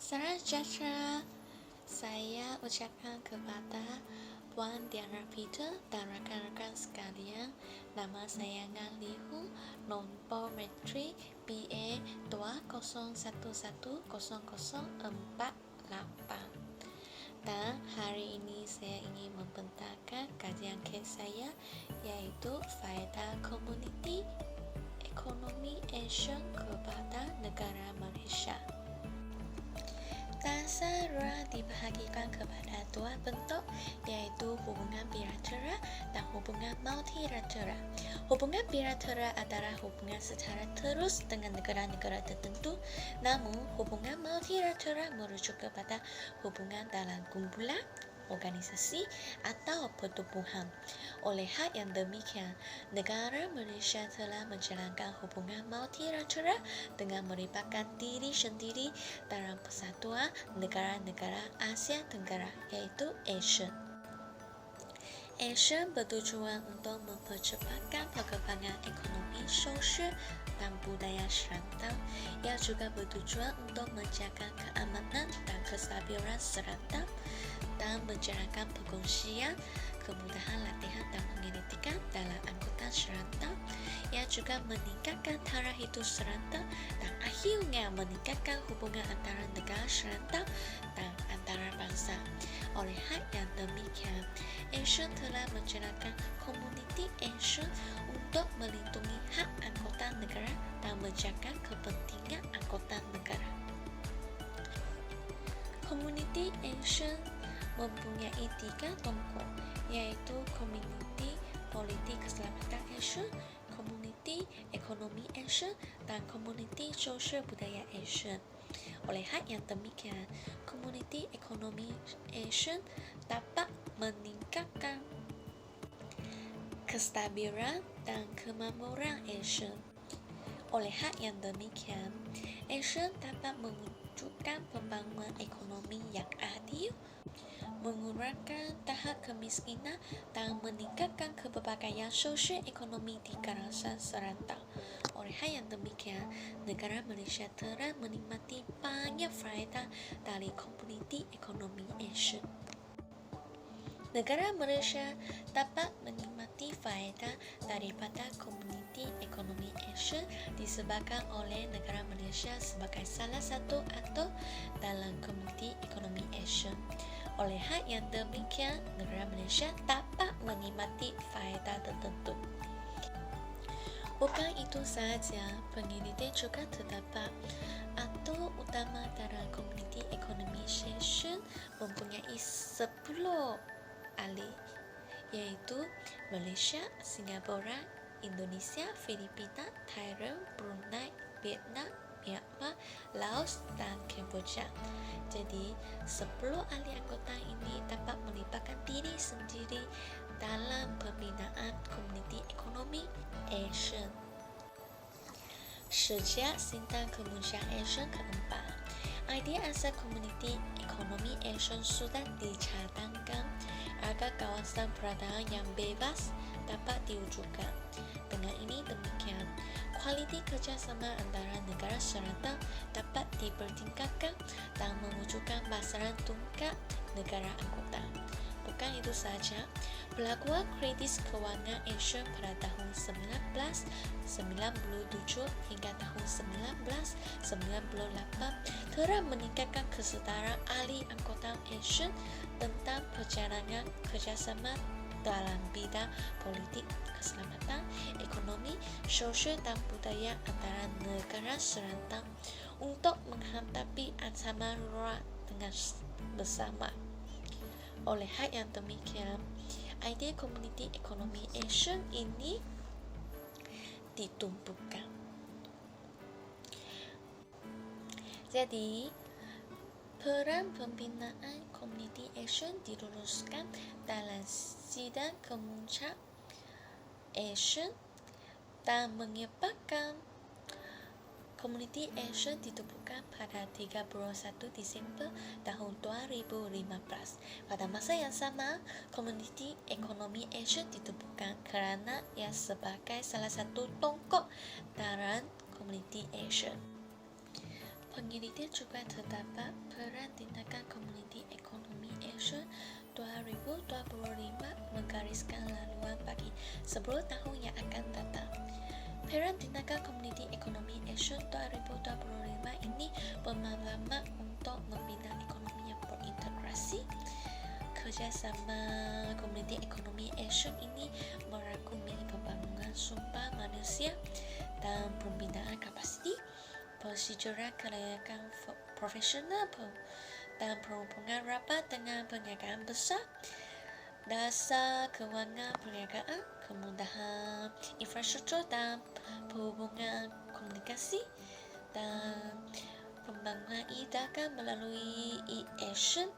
Salam sejahtera. Saya ucapkan kepada Puan Diana Peter dan rakan-rakan sekalian, nama saya Ngan Lihu, nombor metrik BA 20110048. Dan hari ini saya ingin membentangkan kajian kes saya, yaitu faedah komuniti ekonomi Asia kepada negara Malaysia. Bahasa ruang dibahagikan kepada dua bentuk, yaitu hubungan bilateral dan hubungan multilateral. Hubungan bilateral adalah hubungan secara terus dengan negara-negara tertentu, namun hubungan multilateral merujuk kepada hubungan dalam kumpulan, organisasi atau pertubuhan. Oleh hal yang demikian, negara Malaysia telah menjalankan hubungan multilateral dengan melibatkan diri sendiri dalam persatuan negara-negara Asia Tenggara, yaitu ASEAN. ASEAN bertujuan untuk mempercepatkan perkembangan ekonomi, sosial, dan budaya serantau. Ia juga bertujuan untuk menjaga keamanan dan kestabilan serantau dan menjalankan perkongsian, kemudahan latihan dan penyelidikan dalam angkutan serantau. Ia juga meningkatkan taraf hidup serantau dan akhirnya meningkatkan hubungan antara negara serantau dan antara bangsa. Oleh hal yang demikian, ASEAN telah menjalankan komuniti ASEAN untuk melindungi hak anggota negara dan menjaga kepentingan anggota negara. Komuniti ASEAN mempunyai 3 tongkol, yaitu Komuniti Politik Keselamatan ASEAN, Komuniti Ekonomi ASEAN, dan Komuniti Sosial Budaya ASEAN. Oleh hal yang demikian, Komuniti Ekonomi ASEAN dapat meningkatkan kestabilan dan kemakmuran ASEAN. Oleh hal yang demikian, ASEAN dapat mewujudkan pembangunan ekonomi yang adil, mengurangkan tahap kemiskinan dan meningkatkan keberbahagiaan sosial ekonomi di kawasan serantau. Oleh hal yang demikian, negara Malaysia telah menikmati banyak faedah dari komuniti ekonomi ASEAN. Negara Malaysia dapat menikmati faedah daripada komuniti ekonomi ASEAN disebabkan oleh negara Malaysia sebagai salah satu aktor dalam komuniti ekonomi ASEAN. Oleh hal yang demikian, negara Malaysia dapat menikmati faedah tertentu. Bukan itu sahaja, penelitian juga terdapat aktor utama dalam komuniti ekonomi ASEAN mempunyai 10 ahli, yaitu Malaysia, Singapura, Indonesia, Filipina, Thailand, Brunei, Vietnam, Myanmar, Laos, dan Kamboja. Jadi, 10 ahli anggota ini dapat melibatkan diri sendiri dalam pembinaan komuniti ekonomi ASEAN. Sejak Sintang Kemunculan ASEAN keempat, idea asal komuniti ekonomi ASEAN sudah dicadangkan agar kawasan peradaban yang bebas dapat diwujudkan. Dengan ini demikian, kualiti kerjasama antara negara serantau dapat dipertingkatkan dan mewujudkan basaran tunggal negara anggota. Bukan itu saja, pelakuan kritis kewangan ASEAN pada tahun 1997 hingga tahun 1998 telah meningkatkan kesetaraan ahli anggota ASEAN tentang perjalanan kerjasama dalam bidang politik, keselamatan, ekonomi, sosial dan budaya antara negara serantau untuk menghadapi ancaman luar dengan bersama. Oleh hal yang demikian, idea komuniti ekonomi ASEAN ini ditumpukan. Jadi, peran pembinaan komuniti ASEAN diluluskan dalam sidang kemuncak ASEAN dan menyebabkan komuniti ASEAN ditubuhkan pada 31 Disember tahun 2015. Pada masa yang sama, komuniti ekonomi ASEAN ditubuhkan kerana ia sebagai salah satu tongkok dalam komuniti ASEAN. Penelitian juga terdapat peran tindakan Komuniti Ekonomi Asia 2025 menggariskan laluan bagi 10 tahun yang akan datang. Peran tindakan Komuniti Ekonomi Asia 2025 ini bermakna untuk membina ekonomi yang berintegrasi. Kerjasama Komuniti Ekonomi Asia ini merangkumi pembangunan sumber manusia dan pembinaan kapasiti, persetujuan kelayakan profesional dan perhubungan rapat dengan perniagaan besar, dasar kewangan perniagaan, kemudahan infrastruktur dan perhubungan komunikasi, dan pembangunan e-dagang melalui e-action,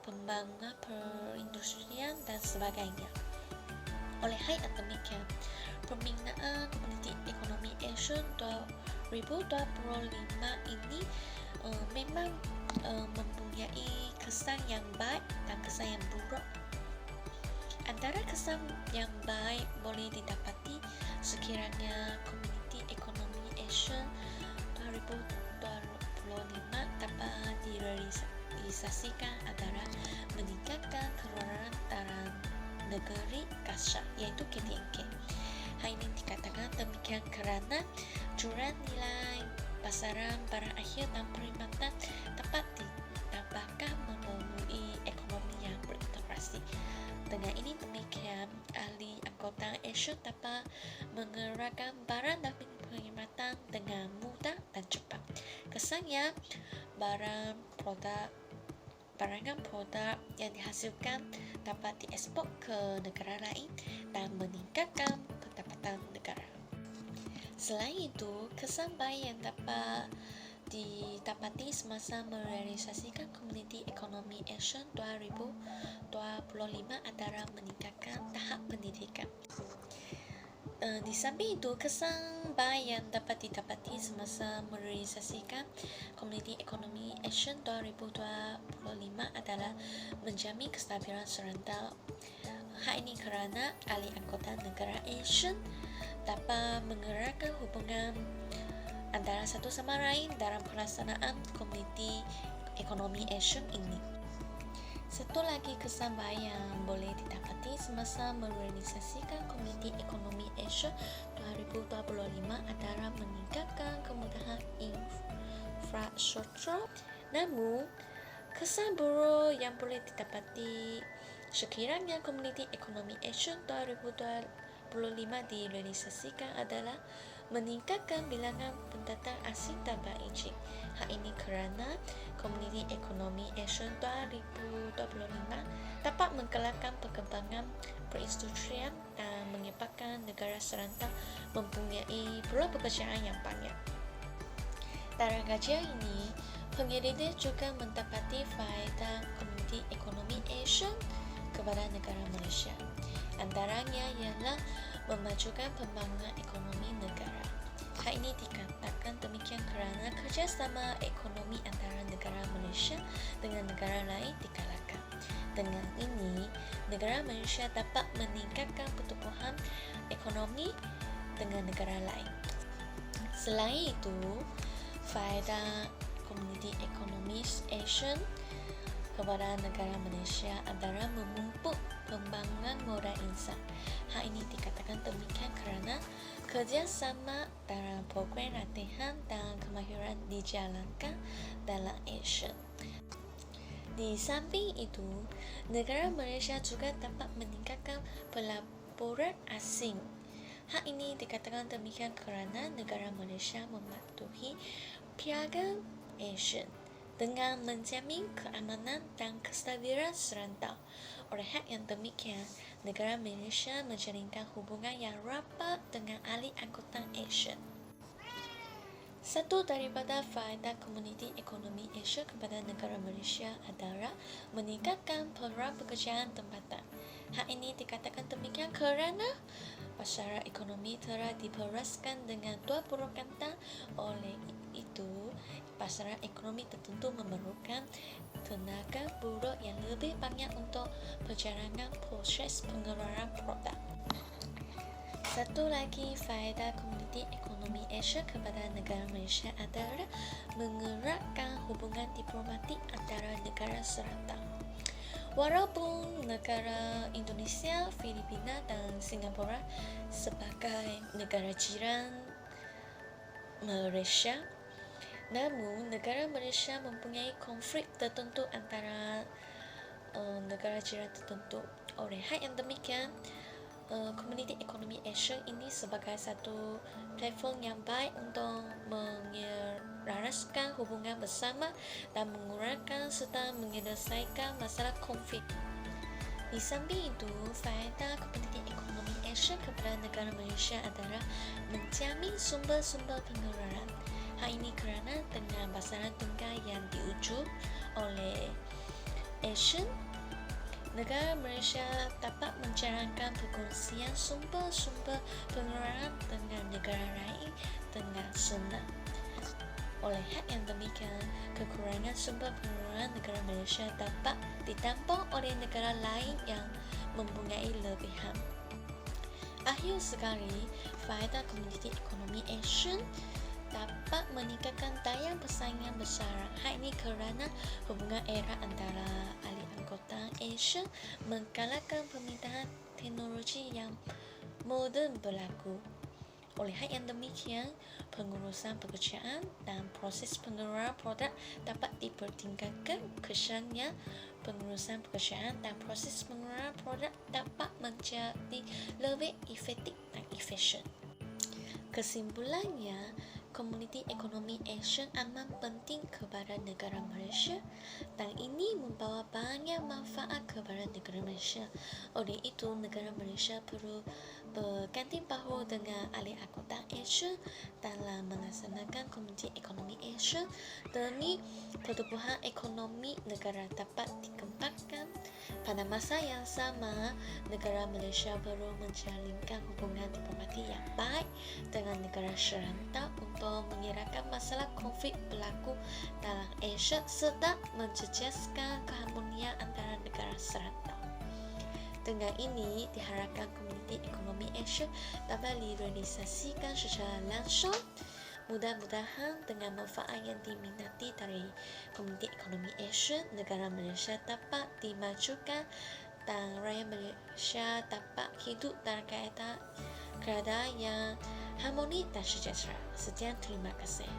pembangunan perindustrian dan sebagainya. Oleh hal yang demikian, pembinaan Komuniti Ekonomi Asia 2025 ini memang mempunyai kesan yang baik dan kesan yang buruk. Antara kesan yang baik boleh didapati sekiranya Komuniti Ekonomi Asia 2025 dapat direalisasikan adalah meningkatkan keluaran dalam negeri kasar, iaitu KDNK. Hal ini dikatakan demikian kerana jurang nilai pasaran barang akhir dan perkhidmatan dapat ditambahkan melalui ekonomi yang berintegrasi. Dengan ini demikian, ahli angkutan Asia dapat menggerakkan barang dan perkhidmatan dengan mudah dan cepat. Kesannya, barangan produk yang dihasilkan dapat diekspor ke negara lain dan meningkatkan pendapatan negara. Selain itu, kesan baik yang dapat didapati semasa merealisasikan Komuniti Ekonomi Asia 2025 adalah meningkatkan tahap pendidikan. Di samping itu, kesan baik yang dapat didapati semasa merealisasikan Komuniti Ekonomi Asia 2025 adalah menjamin kestabilan serantau. Hal ini kerana ahli angkutan negara Asia dapat menggerakkan hubungan antara satu sama lain dalam pelaksanaan Komuniti Ekonomi Asia ini. Satu lagi kesan baik yang boleh didapati semasa merealisasikan Komuniti Ekonomi Asia 2025 adalah meningkatkan kemudahan infrastruktur. Namun, kesan buruk yang boleh didapati sekiranya Komuniti Ekonomi Asia 2025 direalisasikan adalah meningkatkan bilangan pendatang asing tanpa izin. Hal ini kerana Komuniti Ekonomi Asia 2025 dapat menggalakkan perkembangan perindustrian dan menyebabkan negara serantau mempunyai peluang pekerjaan yang banyak. Dalam kajian ini, peneliti juga mendapati faedah Komuniti Ekonomi Asia kepada negara Malaysia. Antaranya ialah memajukan pembangunan ekonomi negara. Hal ini dikatakan demikian kerana kerjasama ekonomi antara negara Malaysia dengan negara lain digalakkan. Dengan ini, negara Malaysia dapat meningkatkan pertumbuhan ekonomi dengan negara lain. Selain itu, faedah Komuniti Ekonomi Asia kepada negara Malaysia adalah memupuk pembangunan modal insan. Hal ini dikatakan demikian kerana kerjasama dalam program latihan dan kemahiran dijalankan dalam Asia. Di samping itu, negara Malaysia juga dapat meningkatkan pelaburan asing. Hal ini dikatakan demikian kerana negara Malaysia mematuhi Piagam Asia dengan menjamin keamanan dan kestabilan serantau. Oleh hal yang demikian, negara Malaysia menjalinkan hubungan yang rapat dengan ahli angkutan Asia. Satu daripada faedah Komuniti Ekonomi Asia kepada negara Malaysia adalah meningkatkan peluang pekerjaan tempatan. Hal ini dikatakan demikian kerana pasaran ekonomi telah diperluaskan dengan 20 kata. Oleh itu, pasaran ekonomi tertentu memerlukan tenaga buruh yang lebih banyak untuk perjalanan proses pengeluaran produk. Satu lagi faedah Komuniti Ekonomi Asia kepada negara Malaysia adalah mengeratkan hubungan diplomatik antara negara serantau. Walaupun negara Indonesia, Filipina dan Singapura sebagai negara jiran Malaysia, namun negara Malaysia mempunyai konflik tertentu antara negara jiran tertentu. Oleh hal yang demikian, Komuniti Ekonomi Asia ini sebagai satu platform yang baik untuk menyelaraskan hubungan bersama dan mengurangkan serta menyelesaikan masalah konflik. Di samping itu, faedah Komuniti Ekonomi Asia kepada negara Malaysia adalah menjamin sumber-sumber pengeluaran. Hal ini kerana dengan basaran tunggal yang diwujud oleh ASEAN, negara Malaysia dapat menjalankan perkongsian sumber-sumber pengeluaran dengan negara lain dengan senang. Oleh hal yang demikian, kekurangan sumber pengeluaran negara Malaysia dapat ditambah oleh negara lain yang mempunyai lebihan. Akhir sekali, faedah Komuniti Ekonomi ASEAN dapat meningkatkan daya persaingan bersara. Hal ini kerana hubungan erat antara ahli anggota ASEAN menggalakkan permintaan teknologi yang moden berlaku. Oleh hal yang demikian, pengurusan pekerjaan dan proses pengeluaran produk dapat dipertingkatkan. Kesannya, pengurusan pekerjaan dan proses pengeluaran produk dapat menjadi lebih efektif dan efisien. Kesimpulannya, Komuniti Ekonomi ASEAN amat penting kepada negara Malaysia dan ini membawa banyak manfaat kepada negara Malaysia. Oleh itu, negara Malaysia perlu berganti bahu dengan ahli anggota ASEAN dalam melaksanakan Komuniti Ekonomi ASEAN demi pertumbuhan ekonomi negara dapat dikembangkan. Pada masa yang sama, negara Malaysia perlu menjalinkan hubungan diplomatik yang baik dengan negara serantau untuk mengelakkan masalah konflik berlaku dalam ASEAN serta menjejaskan keharmonian antara negara serantau. Dengan ini, diharapkan Komuniti Ekonomi ASEAN dapat direalisasikan secara langsung. Mudah-mudahan dengan manfaat yang diminati dari Komuniti Ekonomi ASEAN, negara Malaysia dapat dimajukan dan rakyat Malaysia dapat hidup dalam keadaan yang harmoni dan sejahtera. Sekian, terima kasih.